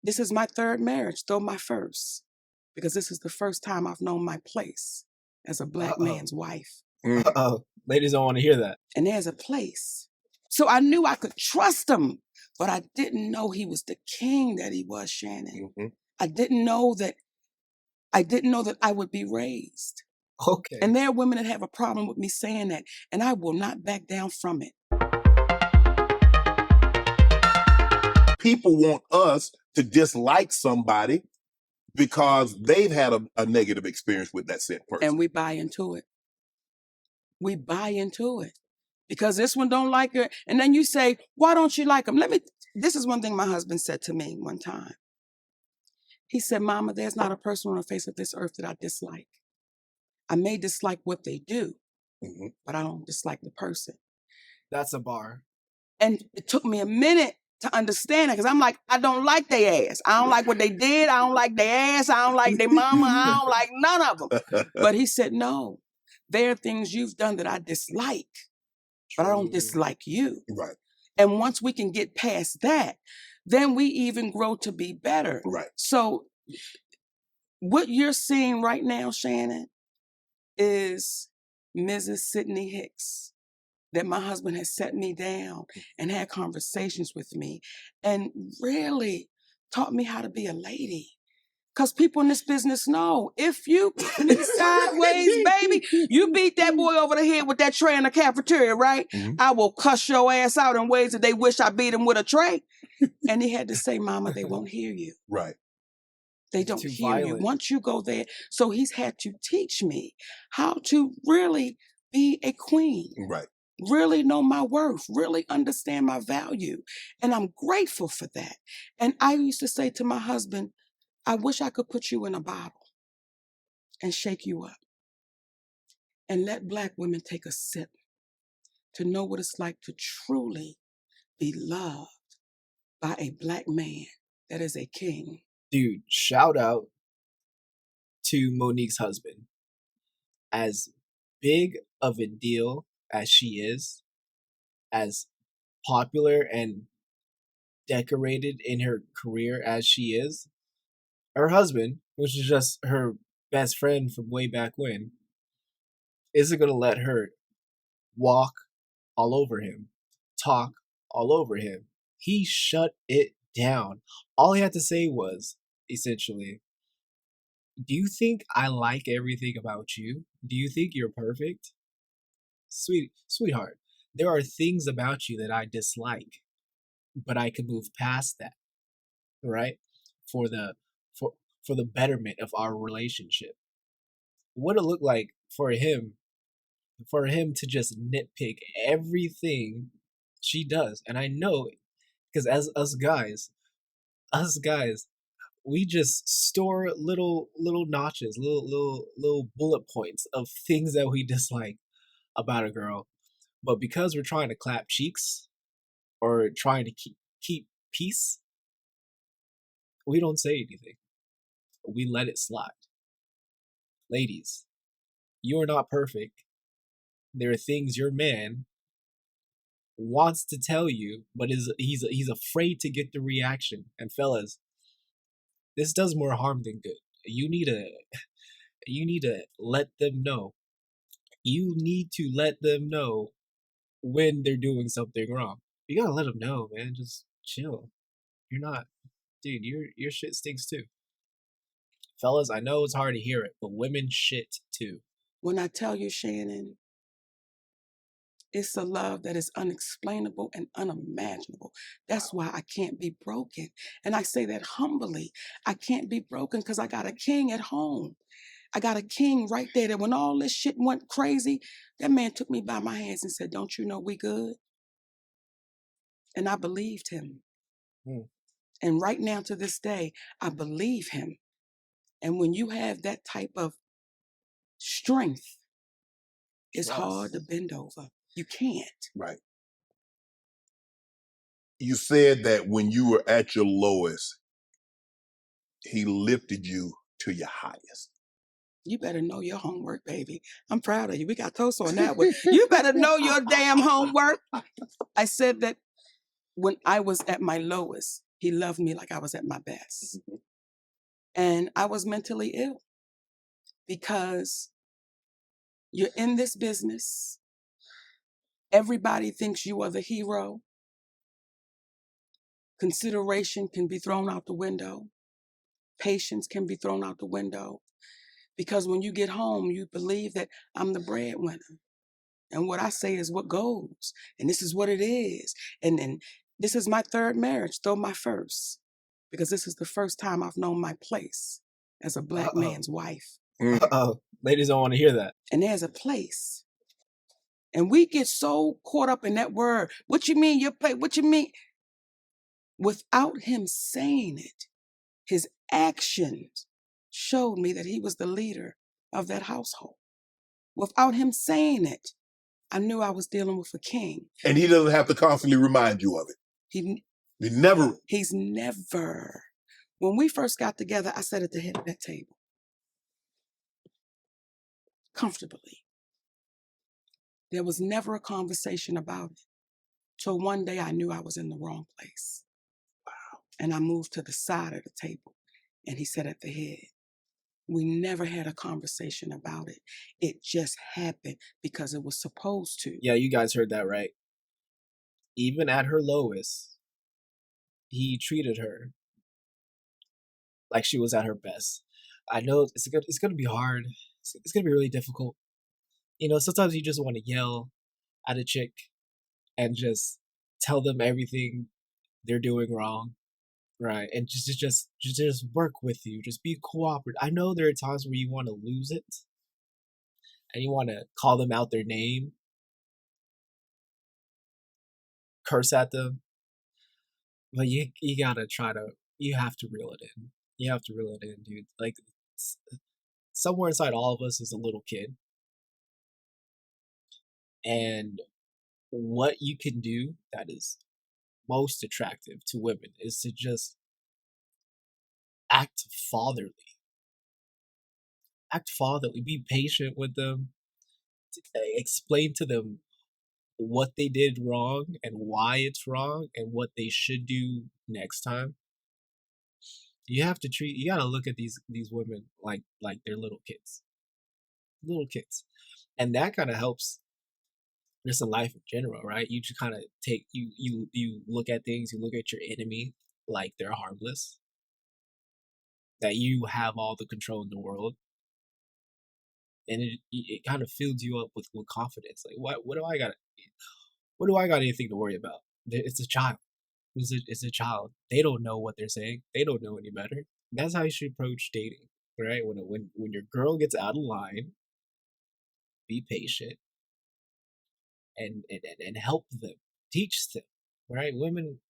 This is my third marriage, though my first, because this is the first time I've known my place as a black man's wife. Ladies don't want to hear that. And there's a place. So I knew I could trust him, but I didn't know he was the king that he was, Shannon. Mm-hmm. I didn't know that I would be raised. Okay. And there are women that have a problem with me saying that, and I will not back down from it. People want us to dislike somebody because they've had a negative experience with that said person. And we buy into it. We buy into it. Because this one don't like her. And then you say, why don't you like him? This is one thing my husband said to me one time. He said, Mama, there's not a person on the face of this earth that I dislike. I may dislike what they do, but I don't dislike the person. That's a bar. And it took me a minute to understand it, because I'm like, I don't like their ass. I don't like what they did. I don't like their ass. I don't like their mama. I don't like none of them. But he said, no, there are things you've done that I dislike, but I don't dislike you. Right. And once we can get past that, then we even grow to be better. Right. So what you're seeing right now, Shannon, is Mrs. Sidney Hicks, that my husband has set me down and had conversations with me and really taught me how to be a lady. Because people in this business know, if you put me sideways, baby, you beat that boy over the head with that tray in the cafeteria, right? I will cuss your ass out in ways that they wish I beat him with a tray. And he had to say, Mama, they won't hear you. Right. They don't hear you. Once you go there. So he's had to teach me how to really be a queen. Right. Really know my worth, really understand my value. And I'm grateful for that. And I used to say to my husband, I wish I could put you in a bottle and shake you up and let Black women take a sip to know what it's like to truly be loved by a Black man that is a king. Dude, shout out to Monique's husband. As big of a deal as she is, as popular and decorated in her career as she is, her husband, which is just her best friend from way back when, isn't going to let her walk all over him, talk all over him. He shut it down. All he had to say was, essentially, do you think I like everything about you? Do you think you're perfect? Sweetheart, there are things about you that I dislike, but I can move past that, right? For the betterment of our relationship. What it look like for him to just nitpick everything she does. And I know, because as us guys, we just store little notches, little bullet points of things that we dislike about a girl. But because we're trying to clap cheeks or trying to keep peace, we don't say anything. We let it slide. Ladies, you are not perfect. There are things your man wants to tell you, but he's afraid to get the reaction. And fellas, this does more harm than good. You need to let them know. You need to let them know when they're doing something wrong. You gotta let them know, man. Just chill. You're not, dude. Your shit stinks too. Fellas, I know it's hard to hear it, but women shit too. When I tell you, Shannon, it's a love that is unexplainable and unimaginable. That's why I can't be broken. And I say that humbly. I can't be broken because I got a king at home. I got a king right there that when all this shit went crazy, that man took me by my hands and said, don't you know we good? And I believed him. And right now to this day, I believe him. And when you have that type of strength, it's hard to bend over. You can't. Right. You said that when you were at your lowest, he lifted you to your highest. You better know your homework, baby. I'm proud of you. We got toast on that one. You better know your damn homework. I said that when I was at my lowest, He loved me like I was at my best. Mhm. And I was mentally ill because you're in this business. Everybody thinks you are the hero. Consideration can be thrown out the window. Patience can be thrown out the window. Because when you get home, you believe that I'm the breadwinner. And what I say is what goes. And this is what it is. And then this is my third marriage, though my first. Because this is the first time I've known my place as a Black man's wife. Uh-oh. Ladies don't want to hear that. And there's a place. And we get so caught up in that word. What you mean your place? What you mean? Without him saying it, his actions showed me that he was the leader of that household. Without him saying it, I knew I was dealing with a king. And he doesn't have to constantly remind you of it. He's never. When we first got together, I sat at the head of that table. Comfortably. There was never a conversation about it. Till one day I knew I was in the wrong place. Wow. And I moved to the side of the table and he sat at the head. We never had a conversation about it. It just happened because it was supposed to. Yeah, you guys heard that right. Even at her lowest, he treated her like she was at her best. I know it's gonna be hard. It's gonna be really difficult. You know, sometimes you just want to yell at a chick and just tell them everything they're doing wrong, right? And just work with you. Just be cooperative. I know there are times where you want to lose it and you want to call them out their name, curse at them, but you gotta you have to reel it in. You have to reel it in, dude. Like, somewhere inside all of us is a little kid. And what you can do that is most attractive to women is to just act fatherly. Act fatherly. Be patient with them. Explain to them what they did wrong and why it's wrong and what they should do next time. You gotta look at these women like they're little kids. Little kids. And that kind of helps just in life in general, right? You just kind of take, you look at things, you look at your enemy like they're harmless. That you have all the control in the world. And it kind of fills you up with confidence. Like, what do I got anything to worry about? It's a child. It's a child. They don't know what they're saying. They don't know any better. That's how you should approach dating, right? When your girl gets out of line, be patient and help them, teach them, right? Women,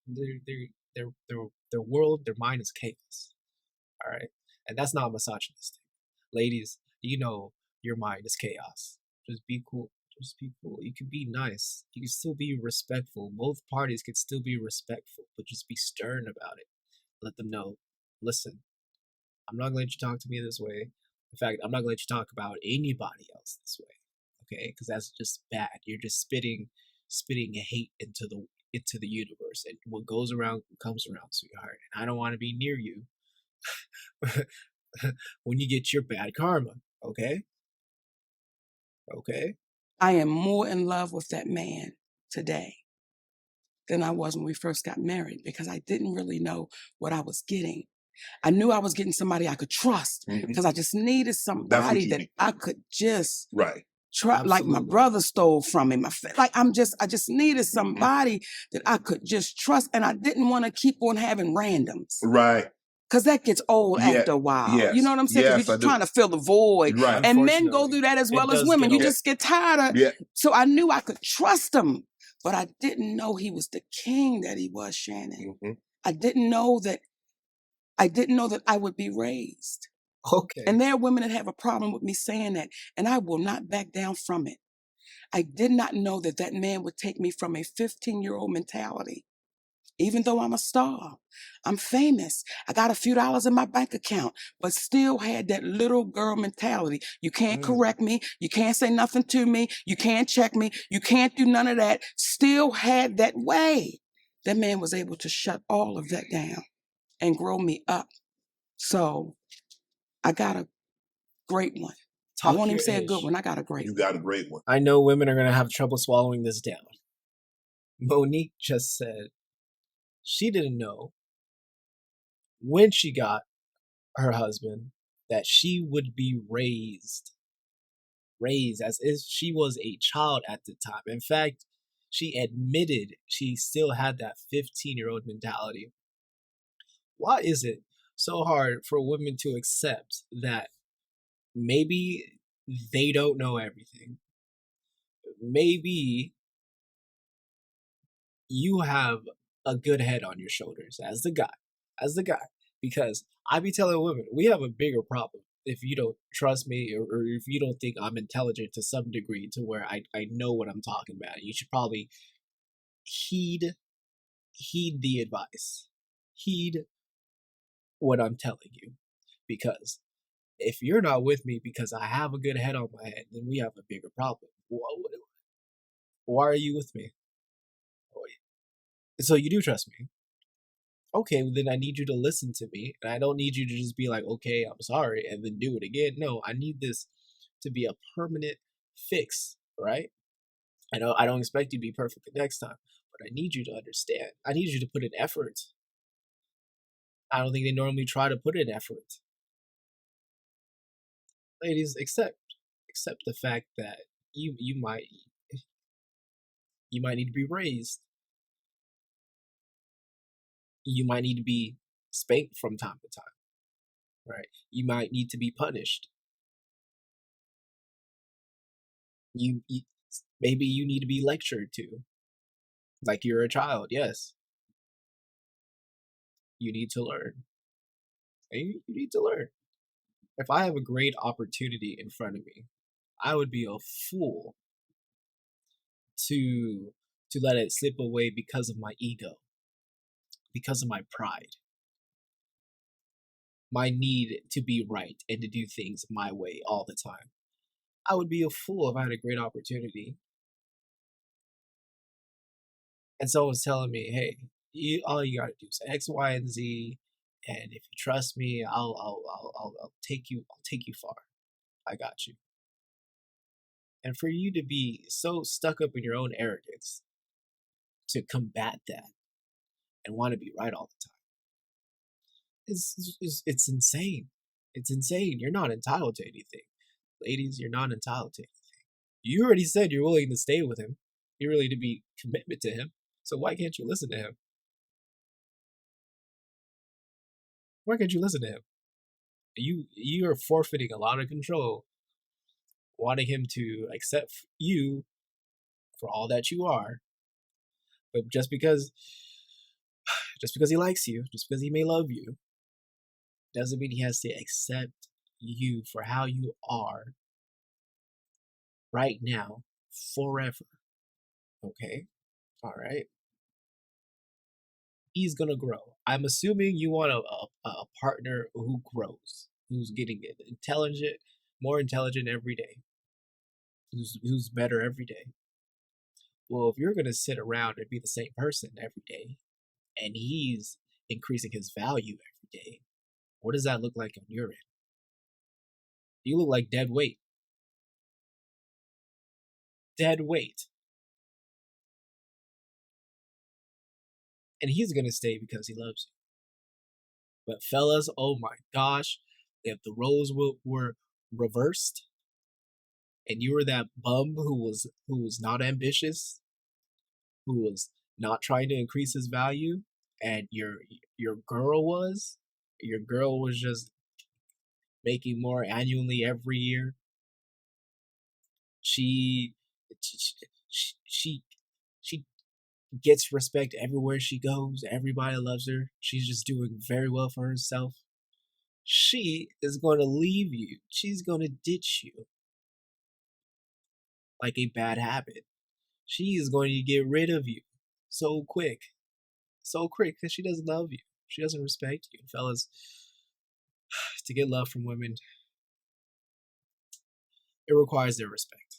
their world, their mind is chaos, all right? And that's not misogynistic. Ladies, you know your mind is chaos. Just be cool. Just be cool. You can be nice. You can still be respectful. Both parties can still be respectful, but just be stern about it. Let them know, listen, I'm not going to let you talk to me this way. In fact, I'm not going to let you talk about anybody else this way. Okay? Because that's just bad. You're just spitting hate into the universe. And what goes around comes around, sweetheart. And I don't want to be near you when you get your bad karma. Okay? Okay? I am more in love with that man today than I was when we first got married because I didn't really know what I was getting. I knew I was getting somebody I could trust because I just needed somebody that I could just trust, like my brother stole from him. I just needed somebody that I could just trust, and I didn't want to keep on having randoms. Right. Because that gets old after a while. Yes. You know what I'm saying? Because you're just trying to fill the void. Right. And men go through that as well as women. You just get tired of So I knew I could trust him. But I didn't know he was the king that he was, Shannon. I didn't know that I would be raised. Okay. And there are women that have a problem with me saying that. And I will not back down from it. I did not know that that man would take me from a 15-year-old mentality. Even though I'm a star, I'm famous. I got a few dollars in my bank account, but still had that little girl mentality. You can't correct me. You can't say nothing to me. You can't check me. You can't do none of that. Still had that way. That man was able to shut all of that down and grow me up. So I got a great one. I Talk won't even your say a good ish. one. I got a great You one. got a great one. I know women are going to have trouble swallowing this down. Monique just said she didn't know when she got her husband that she would be raised as if she was a child at the time. In fact, she admitted she still had that 15-year-old mentality. Why is it so hard for women to accept that maybe they don't know everything? Maybe you have a good head on your shoulders as the guy. Because I be telling women, we have a bigger problem if you don't trust me or if you don't think I'm intelligent to some degree to where I know what I'm talking about. You should probably heed the advice. Heed what I'm telling you. Because if you're not with me because I have a good head on my head, then we have a bigger problem. Why are you with me? So you do trust me. Okay, well then I need you to listen to me. And I don't need you to just be like, okay, I'm sorry, and then do it again. No, I need this to be a permanent fix, right? I don't expect you to be perfect the next time, but I need you to understand. I need you to put in effort. I don't think they normally try to put in effort. Ladies, accept the fact that you might need to be raised. You might need to be spanked from time to time, right? You might need to be punished. You maybe you need to be lectured to, like you're a child. Yes, you need to learn. You need to learn. If I have a great opportunity in front of me, I would be a fool to let it slip away because of my ego, because of my pride, my need to be right and to do things my way all the time. I would be a fool if I had a great opportunity and someone's telling me, "Hey, all you gotta do is X, Y, and Z, and if you trust me, I'll take you. I'll take you far. I got you." And for you to be so stuck up in your own arrogance to combat that and want to be right all the time, it's insane. It's insane. You're not entitled to anything, ladies. You're not entitled to anything. You already said you're willing to stay with him. You're willing to be committed to him. So why can't you listen to him? Why can't you listen to him? You are forfeiting a lot of control, wanting him to accept you for all that you are, but just because he likes you, just because he may love you, doesn't mean he has to accept you for how you are right now, forever. Okay? All right? He's gonna grow. I'm assuming you want a partner who grows, who's getting intelligent, more intelligent every day, who's better every day. Well, if you're gonna sit around and be the same person every day, and he's increasing his value every day, what does that look like on your end? You look like dead weight. Dead weight. And he's gonna stay because he loves you. But fellas, oh my gosh, if the roles were reversed, and you were that bum who was not ambitious, who was not trying to increase his value, and your girl was just making more annually every year. She she gets respect everywhere she goes. Everybody loves her. She's just doing very well for herself. She is going to leave you. She's going to ditch you like a bad habit. She is going to get rid of you so quick because she doesn't love you. She doesn't respect you. Fellas, to get love from women, it requires their respect.